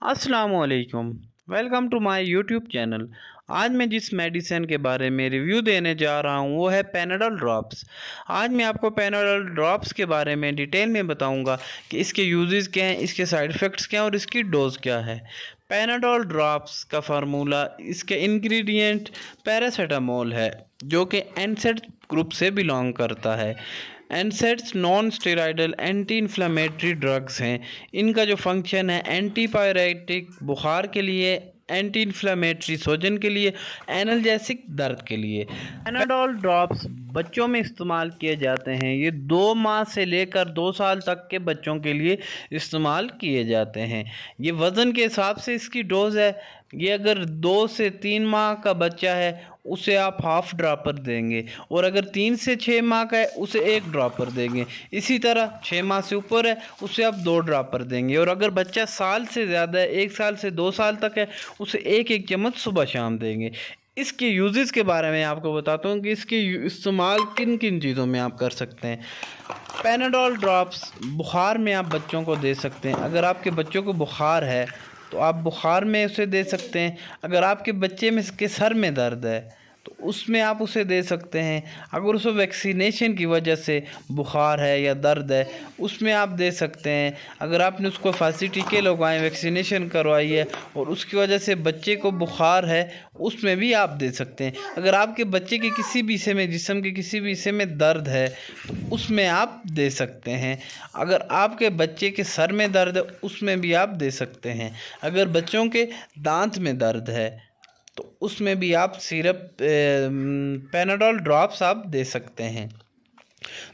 अस्सलामुअलैकुम। Welcome to my YouTube channel. आज मैं जिस मेडिसिन के बारे में रिव्यू देने जा रहा हूँ वो है पैनाडोल ड्रॉप्स। आज मैं आपको पैनाडोल ड्रॉप्स के बारे में डिटेल में बताऊँगा कि इसके यूजेस क्या हैं, इसके साइड इफ़ेक्ट्स क्या हैं और इसकी डोज क्या है। पैनाडोल ड्रॉप्स का फार्मूला, इसके इंग्रेडिएंट पैरासीटामोल है जो कि एनसेड ग्रुप से बिलोंग करता है। NSAIDs non steroidal anti inflammatory drugs हैं। इनका जो फंक्शन है एंटीपायरेटिक बुखार के लिए, एंटी इन्फ्लेमेटरी सोजन के लिए, एनाल्जेसिक दर्द के लिए। पैनाडोल ड्रॉप्स बच्चों में इस्तेमाल किए जाते हैं। ये 2 माह से लेकर 2 साल तक के बच्चों के लिए इस्तेमाल किए जाते हैं। ये वज़न के हिसाब से इसकी डोज़ है। ये अगर 2 से 3 माह का बच्चा है उसे आप हाफ ड्रॉपर देंगे, और अगर 3 से 6 माह का है उसे 1 ड्रॉपर देंगे। इसी तरह 6 माह से ऊपर है उसे आप 2 ड्रॉपर देंगे, और अगर बच्चा साल से ज़्यादा है, 1 साल से 2 साल तक है, उसे 1-1 चम्मच सुबह शाम देंगे। इसके यूजेस के बारे में आपको बताता हूँ कि इसके इस्तेमाल किन किन चीज़ों में आप कर सकते हैं। पैनाडोल ड्रॉप्स बुखार में आप बच्चों को दे सकते हैं। अगर आपके बच्चों को बुखार है तो आप बुखार में उसे दे सकते हैं। अगर आपके बच्चे में के सर में दर्द है तो उसमें आप उसे दे सकते हैं। अगर उसे वैक्सीनेशन की वजह से बुखार है या दर्द है उसमें आप दे सकते हैं। अगर आपने उसको फांसी टीके लगवाए, वैक्सीनेशन करवाई है और उसकी वजह से बच्चे को बुखार है, उसमें भी आप दे सकते हैं। अगर आपके बच्चे के किसी भी हिस्से में, जिस्म के किसी भी हिस्से में दर्द है तो उसमें आप दे सकते हैं। अगर आपके बच्चे के सर में दर्द है उसमें भी आप दे सकते हैं। अगर बच्चों के दांत में दर्द है तो उसमें भी आप सिरप पैनाडोल ड्रॉप्स आप दे सकते हैं।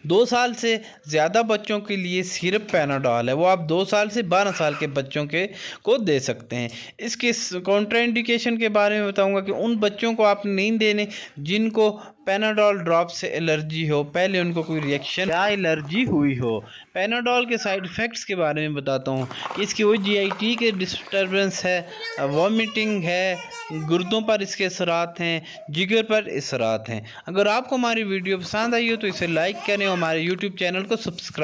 2 साल से ज़्यादा बच्चों के लिए सिरप पैनाडोल है, वो आप 2 साल से 12 साल के बच्चों के को दे सकते हैं। इसके कॉन्ट्राइंडिकेशन के बारे में बताऊंगा कि उन बच्चों को आप नहीं देने जिनको पैनाडोल ड्रॉप से एलर्जी हो, पहले उनको कोई रिएक्शन या एलर्जी हुई हो। पैनाडोल के साइड इफ़ेक्ट्स के बारे में बताता हूँ कि इसकी वो जीआईटी के डिस्टर्बेंस है, वॉमिटिंग है, गुर्दों पर इसके असरात हैं, जिगर पर असरात हैं। अगर आपको हमारी वीडियो पसंद आई हो तो इसे लाइक करें और हमारे यूट्यूब चैनल को सब्सक्राइब